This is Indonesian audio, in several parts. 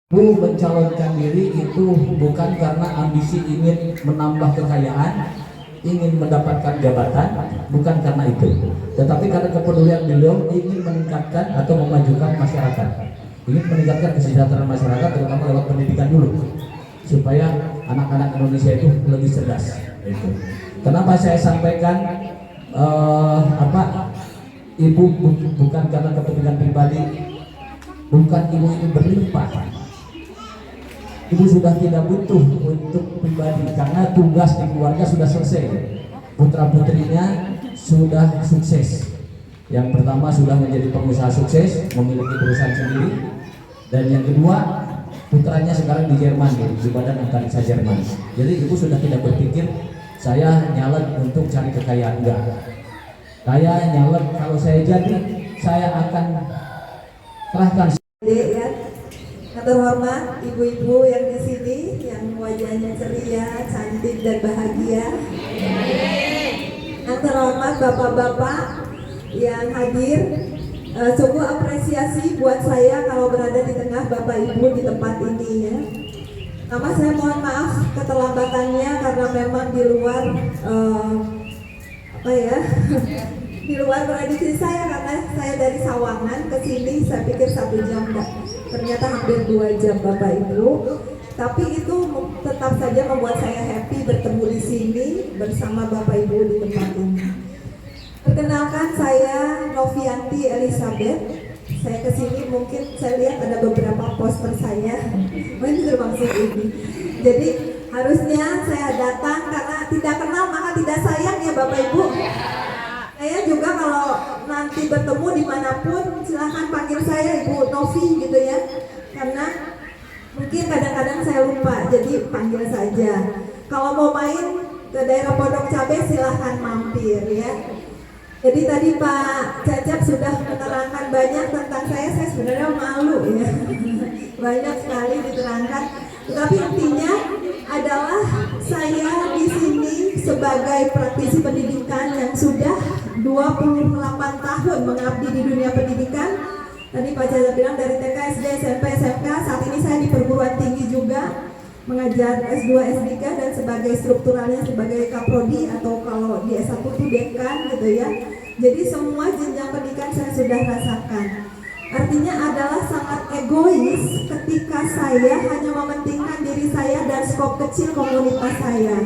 Bu mencalonkan diri itu bukan karena ambisi ingin menambah kekayaan, ingin mendapatkan jabatan, bukan karena itu, tetapi karena kepedulian beliau ingin meningkatkan atau memajukan masyarakat, ingin meningkatkan kesejahteraan masyarakat, terutama lewat pendidikan dulu, supaya anak-anak Indonesia itu lebih cerdas. Itu. Kenapa saya sampaikan ibu bukan karena kepentingan pribadi, bukan ibu itu berlimpah. Ibu sudah tidak butuh untuk pribadi karena tugas di keluarga sudah selesai. Putra putrinya sudah sukses. Yang pertama sudah menjadi pengusaha sukses, memiliki perusahaan sendiri. Dan yang kedua, putranya sekarang di Jerman, di Badan Antariksa Jerman. Jadi ibu sudah tidak berpikir saya nyalek untuk cari kekayaan, enggak. Saya nyalek kalau saya jadi, saya akan kerahkan. Yang terhormat ibu-ibu yang di sini, yang wajahnya ceria, cantik dan bahagia. Yang terhormat bapak-bapak yang hadir, sungguh apresiasi buat saya kalau berada di tengah bapak ibu di tempat ini ya. Nama saya mohon maaf keterlambatannya karena memang di luar di luar prediksi saya, karena saya dari Sawangan ke sini saya pikir 1 jam, ternyata hampir 2 jam Bapak Ibu. Tapi itu tetap saja membuat saya happy bertemu di sini bersama Bapak Ibu di tempat ini. Perkenalkan, saya Novianti Elizabeth. Saya ke sini mungkin saya lihat ada beberapa poster saya. Ini termasuk ini. Jadi harusnya saya datang karena tidak kenal maka tidak sayang ya Bapak Ibu. Saya juga kalau nanti bertemu dimanapun silahkan panggil saya Ibu Novi gitu ya, karena mungkin kadang-kadang saya lupa, jadi panggil saja. Kalau mau main ke daerah Pondok Cabe silahkan mampir ya. Jadi tadi Pak Cecep sudah menerangkan banyak tentang saya sebenarnya malu ya. Banyak sekali diterangkan, tetapi intinya adalah saya di sini sebagai praktisi pendidikan yang sudah 28 tahun mengabdi di dunia pendidikan. Tadi Pak Jaja bilang dari TK, SD, SMP, SMK. Saat ini saya di perguruan tinggi juga mengajar S2, S3 dan sebagai strukturalnya sebagai kaprodi atau kalau di S1 itu dekan gitu ya. Jadi semua jenjang pendidikan saya sudah rasakan. Artinya adalah sangat egois ketika saya hanya mementingkan diri saya dan skop kecil komunitas saya.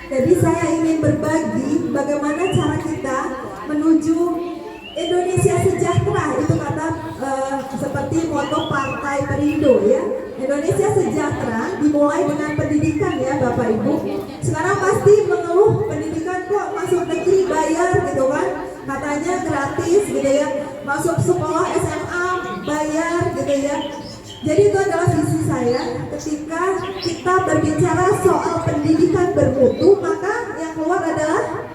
Jadi saya ingin berbagi bagaimana cara kita menuju Indonesia sejahtera, itu kata seperti moto Partai Perindo ya. Indonesia sejahtera dimulai dengan pendidikan ya Bapak Ibu. Sekarang pasti mengeluh pendidikan kok masuk negeri bayar gitu kan, katanya gratis gitu ya, masuk sekolah SMA bayar gitu ya. Jadi itu adalah visi saya ketika kita berbicara soal pendidikan bermutu, maka yang keluar adalah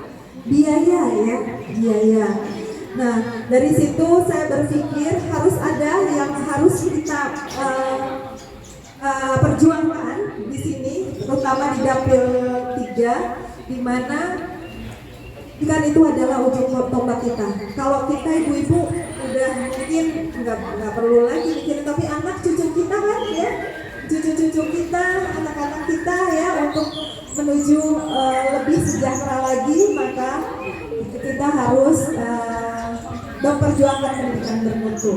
biaya ya, biaya. Nah dari situ saya berpikir harus ada yang harus kita perjuangkan di sini, terutama di dapil 3, di mana kan itu adalah ujung tombak kita. Kalau kita ibu-ibu udah mungkin nggak perlu lagi mikirin, tapi anak cucu kita kan ya, cucu-cucu kita, anak-anak kita ya, untuk menuju lebih sejahtera lagi, maka kita harus memperjuangkan pendidikan bermutu.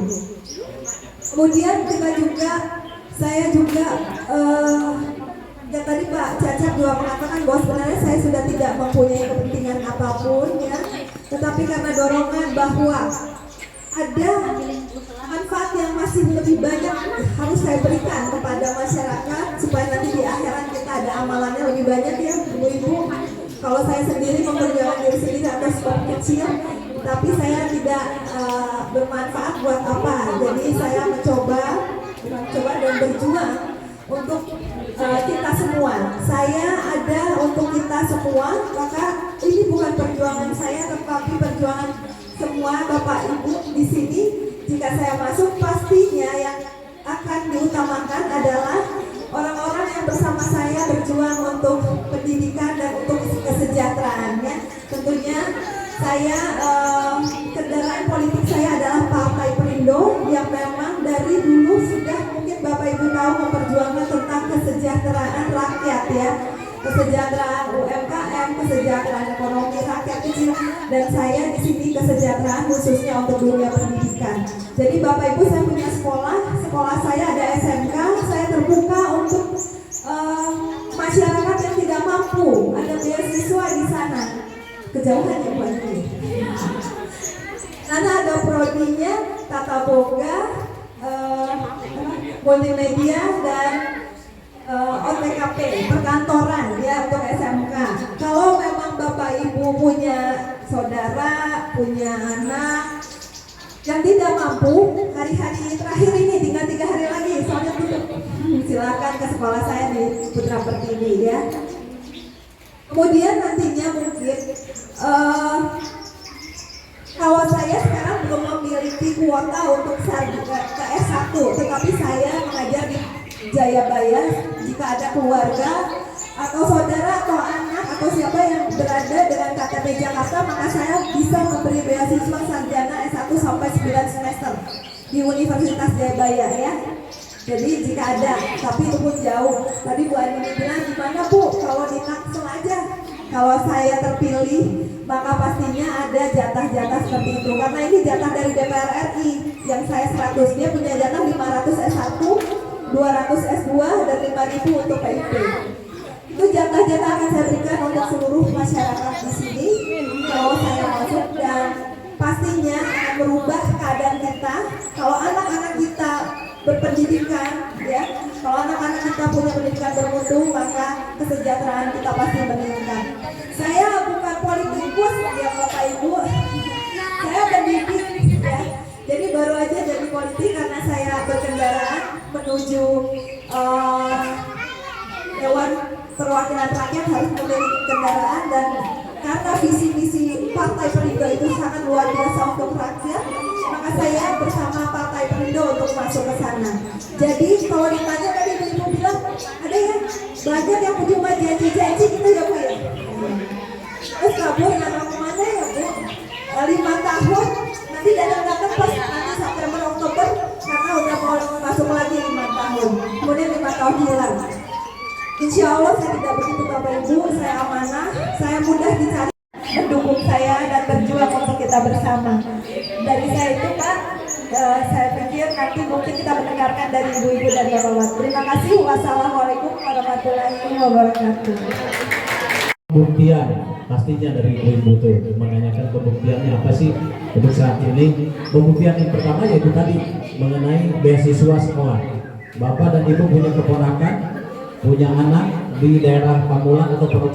Kemudian kita juga, saya juga ya tadi Pak Cacap juga mengatakan bahwa sebenarnya saya sudah tidak mempunyai kepentingan apapun ya, tetapi karena dorongan bahwa ada manfaat yang masih lebih banyak harus saya berikan kepada masyarakat supaya nanti di akhirat kita ada amalannya lebih banyak ya ibu-ibu. Kalau saya sendiri memperjuangkan diri sendiri atau skop kecil, tapi saya tidak bermanfaat buat apa. Jadi saya mencoba dan berjuang untuk kita semua. Saya ada untuk kita semua, maka ini bukan perjuangan saya, tetapi perjuangan semua Bapak Ibu di sini. Jika saya masuk, pastinya yang akan diutamakan adalah orang-orang yang bersama saya berjuang untuk pendidikan dan untuk kesejahteraannya. Tentunya saya politik saya adalah Partai Perindo yang memang dari dulu sudah, mungkin Bapak Ibu tahu, selalu memperjuangkan tentang kesejahteraan rakyat ya, kesejahteraan UMKM, kesejahteraan ekonomi rakyat kecil, dan saya di sini kesejahteraan khususnya untuk dunia pendidikan. Jadi Bapak Ibu, saya punya sekolah saya ada SMK, saya terbuka untuk masyarakat yang tidak mampu, ada beasiswa di sana. Kejauhan ya Pak ini. Karena ada prodinya, tata boga, multimedia dan OTKP, perkantoran ya untuk SMK. Kalau memang Bapak Ibu punya saudara, punya anak yang tidak mampu, hari-hari terakhir ini tinggal 3 hari lagi, soalnya tutup. Silakan ke sekolah saya di Putra Pertiwi ya. Kemudian nantinya mungkin kalau saya sekarang belum memiliki kuota untuk ke S1, tetapi saya mengajar di Jayabaya. Jika ada keluarga atau saudara atau anak atau siapa yang berada dengan KTP Jakarta, maka saya bisa memberi beasiswa sarjana S1 sampai 9 semester di Universitas Jayabaya ya. Jadi jika ada, tapi itu pun jauh. Tadi Bu Ani bilang, gimana Bu kalau di Tangsel aja? Kalau saya terpilih, maka pastinya ada jatah-jatah seperti itu. Karena ini jatah dari DPR RI yang saya 100, dia punya jatah 500 S1, 200 S2, dan 5.000 untuk PIP. Itu jatah-jatah akan saya berikan untuk seluruh masyarakat di sini kalau saya masuk, dan pastinya akan merubah keadaan kita. Kalau anak-anak kita berpendidikan ya, kalau anak-anak kita punya pendidikan bermutu, maka kesejahteraan kita pasti meningkat. Saya bukan politikus ya Bapak Ibu, saya pendidik ya, jadi baru aja jadi politik karena saya berkendaraan menuju Dewan Perwakilan Rakyat harus memiliki kendaraan, dan karena visi-misi Partai Perindo itu sangat luar biasa untuk rakyat, maka saya bersama Partai Perindo untuk masuk ke sana. Jadi kalau ditanya tadi Ibu bilang ada ya banyak yang cuma janji-janji gitu ya Bu ya. Terus kabur nggak tahu kemana ya Bu. 5 tahun nanti datang-datang pas nanti September Oktober karena udah mau masuk lagi 5 tahun. Kemudian 5 tahun hilang. Insya Allah saya tidak begitu Bapak Ibu, saya amanah, saya mudah dicari, mendukung saya dan berjuang untuk kita bersama. Dari saya itu Pak, saya pikir nanti mungkin kita mendengarkan dari ibu-ibu dan bapak-bapak. Terima kasih. Wassalamualaikum warahmatullahi wabarakatuh. Pembuktian pastinya dari ibu itu menanyakan pembuktiannya apa sih untuk saat ini. Pembuktian yang pertama yaitu tadi mengenai beasiswa sekolah. Bapak dan ibu punya keponakan, punya anak di daerah Pamulang atau